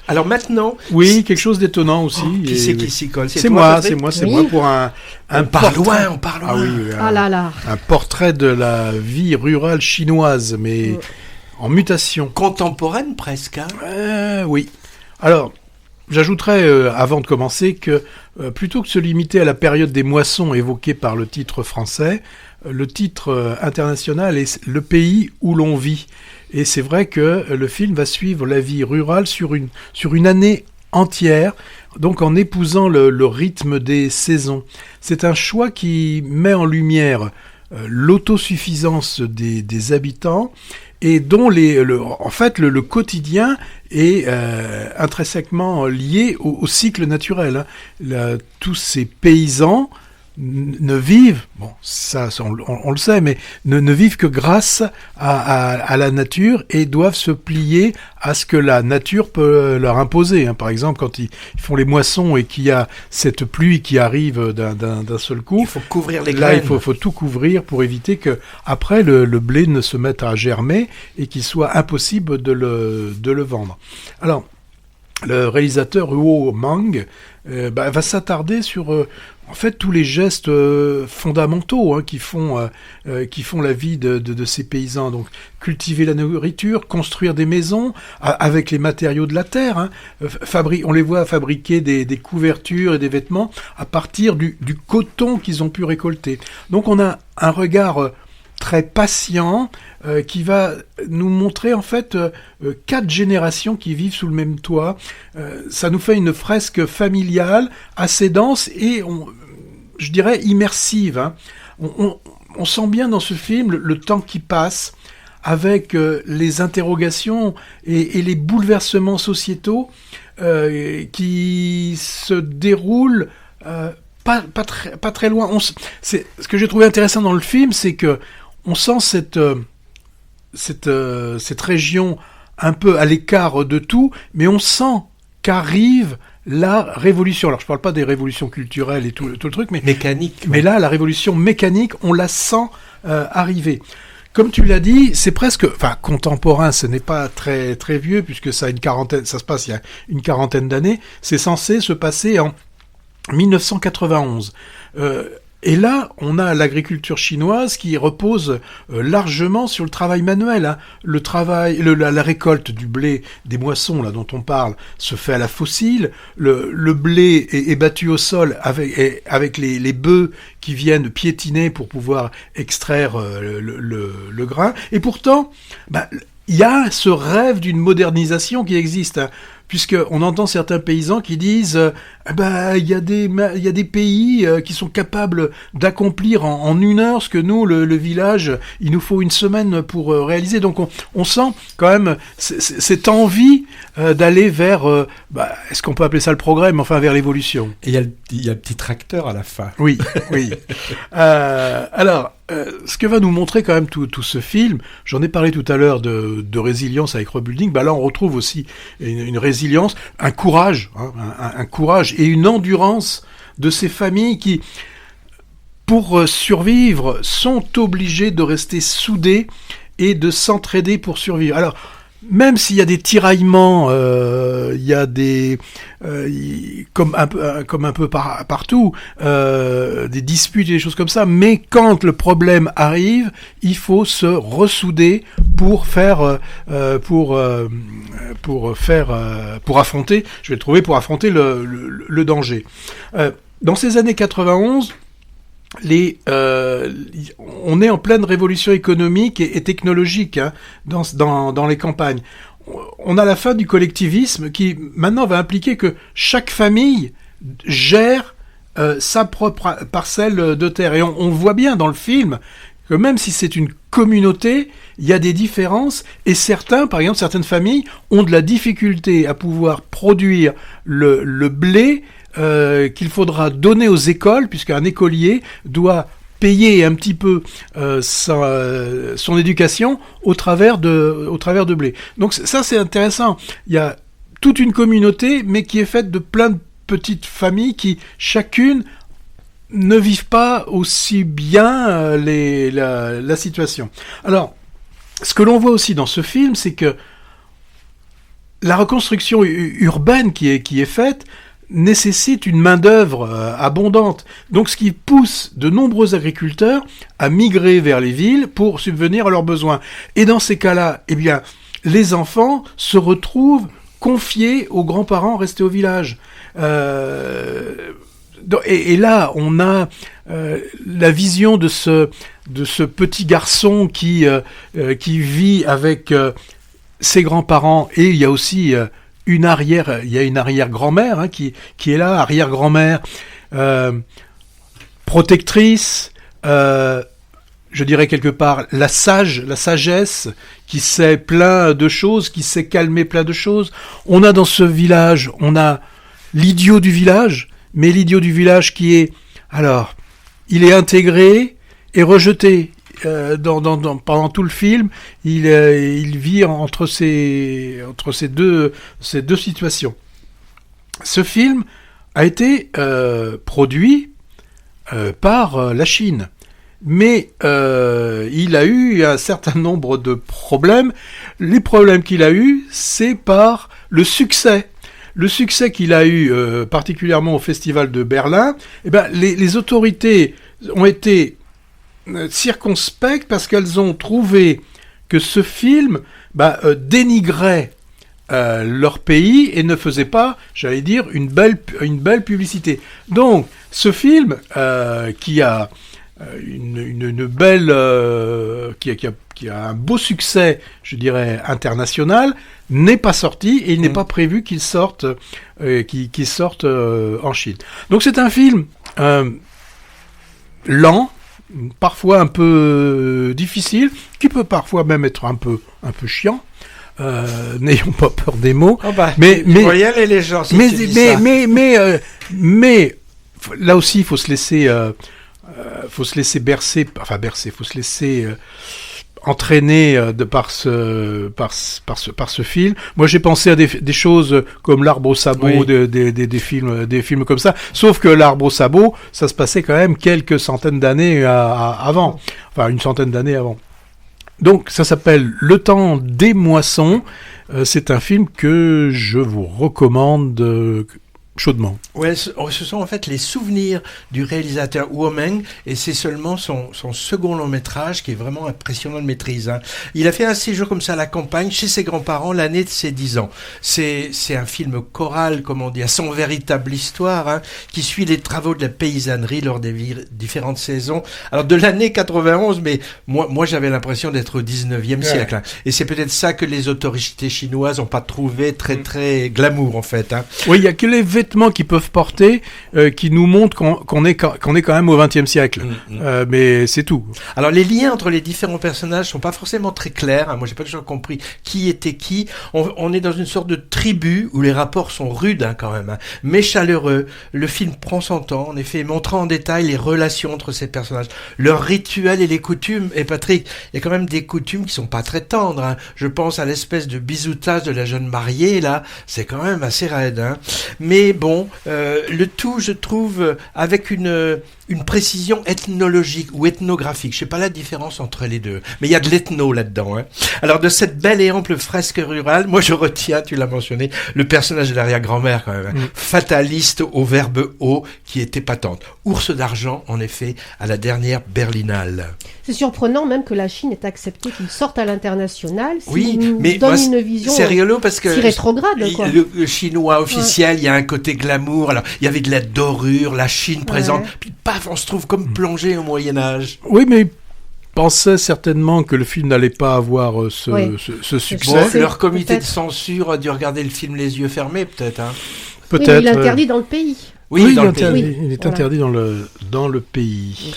Alors maintenant... Oui, quelque chose d'étonnant aussi. Qui c'est qui s'y colle? C'est moi, pour un portrait. On parle loin. Ah oui, un portrait de la vie rurale chinoise, mais en mutation. Contemporaine presque, hein? Oui. Alors, j'ajouterais, avant de commencer, que plutôt que de se limiter à la période des moissons évoquée par le titre français, le titre international est « Le pays où l'on vit ». Et c'est vrai que le film va suivre la vie rurale sur une année entière, donc en épousant le rythme des saisons. C'est un choix qui met en lumière l'autosuffisance des habitants et dont le quotidien est intrinsèquement lié au cycle naturel. Tous ces paysans ne vivent, ça on le sait, mais ne vivent que grâce à la nature et doivent se plier à ce que la nature peut leur imposer. Par exemple, quand ils font les moissons et qu'il y a cette pluie qui arrive d'un seul coup, il faut couvrir les graines. Là, il faut tout couvrir pour éviter que après le blé ne se mette à germer et qu'il soit impossible de le vendre. Alors, le réalisateur Huo Mang va s'attarder sur en fait tous les gestes fondamentaux qui font la vie de ces paysans. Donc cultiver la nourriture, construire des maisons avec les matériaux de la terre. On les voit fabriquer des couvertures et des vêtements à partir du coton qu'ils ont pu récolter. Donc on a un regard très patient, qui va nous montrer en fait 4 générations qui vivent sous le même toit. Ça nous fait une fresque familiale assez dense et je dirais immersive. On sent bien dans ce film le temps qui passe avec les interrogations et les bouleversements sociétaux qui se déroulent pas très loin. Ce que j'ai trouvé intéressant dans le film, c'est que on sent cette région un peu à l'écart de tout, mais on sent qu'arrive la révolution. Alors je ne parle pas des révolutions culturelles et tout le truc, mais mécanique. Mais là, la révolution mécanique, on la sent arriver. Comme tu l'as dit, c'est presque, contemporain. Ce n'est pas très très vieux puisque ça se passe il y a une quarantaine d'années. C'est censé se passer en 1991. Et là, on a l'agriculture chinoise qui repose largement sur le travail manuel. La récolte du blé, des moissons là dont on parle, se fait à la fossile. Le blé est battu au sol avec les bœufs qui viennent piétiner pour pouvoir extraire le grain. Et pourtant, il y a ce rêve d'une modernisation qui existe. Puisqu'on entend certains paysans qui disent il y a des pays qui sont capables d'accomplir en 1 heure ce que nous, le village, il nous faut 1 semaine pour réaliser. Donc on sent quand même cette envie d'aller vers, est-ce qu'on peut appeler ça le progrès, mais enfin vers l'évolution. Et il y a le petit tracteur à la fin. Oui. Alors, ce que va nous montrer quand même tout ce film, j'en ai parlé tout à l'heure de résilience avec Rebuilding, là on retrouve aussi une résilience, un courage, un courage et une endurance de ces familles qui, pour survivre, sont obligées de rester soudées et de s'entraider pour survivre. Alors, même s'il y a des tiraillements, il y a comme un peu partout, des disputes et des choses comme ça, mais quand le problème arrive, il faut se ressouder pour affronter le danger. Dans ces années 91, on est en pleine révolution économique et technologique dans les campagnes. On a la fin du collectivisme qui maintenant va impliquer que chaque famille gère sa propre parcelle de terre. Et on voit bien dans le film que même si c'est une communauté, il y a des différences et certaines familles ont de la difficulté à pouvoir produire le blé qu'il faudra donner aux écoles, puisqu'un écolier doit payer un petit peu son éducation au travers de blé. Donc ça c'est intéressant. Il y a toute une communauté, mais qui est faite de plein de petites familles qui chacune ne vivent pas aussi bien la situation. Alors, ce que l'on voit aussi dans ce film, c'est que la reconstruction urbaine qui est faite nécessite une main-d'œuvre abondante. Donc, ce qui pousse de nombreux agriculteurs à migrer vers les villes pour subvenir à leurs besoins. Et dans ces cas-là, eh bien, les enfants se retrouvent confiés aux grands-parents restés au village. Et là, on a la vision de ce petit garçon qui vit avec ses grands-parents, et il y a aussi une arrière-grand-mère hein, qui est là, arrière-grand-mère, protectrice, je dirais quelque part la sagesse, qui sait plein de choses, qui sait calmer plein de choses. On a dans ce village, on a l'idiot du village, mais l'idiot du village qui est, alors, il est intégré et rejeté. Pendant tout le film, il vit entre ces deux situations. Ce film a été produit par la Chine, mais il a eu un certain nombre de problèmes. Les problèmes qu'il a eu, c'est par le succès. Le succès qu'il a eu, particulièrement au Festival de Berlin, eh ben, les autorités ont été circonspectes parce qu'elles ont trouvé que ce film dénigrait leur pays et ne faisait pas, j'allais dire, une belle publicité. Donc, ce film qui a une belle, qui a un beau succès, je dirais, international, n'est pas sorti et il n'est pas prévu qu'il sorte, en Chine. Donc, c'est un film lent, parfois un peu difficile, qui peut parfois même être un peu chiant. N'ayons pas peur des mots. Oh bah, mais voyez les gens. Si mais là aussi, il faut se laisser bercer, faut se laisser entraîné par ce film. Moi, j'ai pensé à des choses comme l'Arbre au sabot, oui. des films comme ça. Sauf que l'Arbre au sabot, ça se passait quand même quelques centaines d'années avant. Enfin, une centaine d'années avant. Donc, ça s'appelle Le temps des moissons. C'est un film que je vous recommande chaudement. Ouais, ce sont en fait les souvenirs du réalisateur Huo Meng, et c'est seulement son second long métrage qui est vraiment impressionnant de maîtrise. Hein. Il a fait un séjour comme ça à la campagne chez ses grands-parents l'année de ses 10 ans. C'est un film choral, comme on dit, à son véritable histoire, hein, qui suit les travaux de la paysannerie lors des différentes saisons. Alors de l'année 91, mais moi j'avais l'impression d'être au 19e siècle. Hein. Et c'est peut-être ça que les autorités chinoises n'ont pas trouvé très glamour en fait. Hein. Oui, il y a que les vêtements qu'ils peuvent porter qui nous montrent qu'on est quand même au XXe siècle. Mais c'est tout. Alors les liens entre les différents personnages sont pas forcément très clairs. Hein. Moi j'ai pas toujours compris qui était qui. On est dans une sorte de tribu où les rapports sont rudes hein, quand même, hein, mais chaleureux. Le film prend son temps, en effet, montrant en détail les relations entre ces personnages, leurs rituels et les coutumes. Et Patrick, il y a quand même des coutumes qui sont pas très tendres. Hein. Je pense à l'espèce de bisoutage de la jeune mariée là, c'est quand même assez raide. Hein. Mais bon, le tout, je trouve, avec une précision ethnologique ou ethnographique. Je sais pas la différence entre les deux, mais il y a de l'ethno là-dedans. Hein. Alors, de cette belle et ample fresque rurale, moi je retiens, tu l'as mentionné, le personnage de l'arrière-grand-mère quand même, hein, fataliste au verbe haut, qui était patente. Ours d'argent, en effet, à la dernière Berlinale. C'est surprenant même que la Chine ait accepté qu'il sorte à l'international. Oui, mais donne une vision c'est rigolo parce que si rétrograde, quoi. Le chinois officiel, il y a un côté glamour. Alors, il y avait de la dorure, la Chine présente, puis paf, on se trouve comme plongé au Moyen-Âge. Oui, mais pensait certainement que le film n'allait pas avoir ce succès. Bon, leur comité de censure a dû regarder le film les yeux fermés, peut-être. Hein. Peut-être. Oui, il est interdit dans le pays. Oui, il est interdit dans le pays.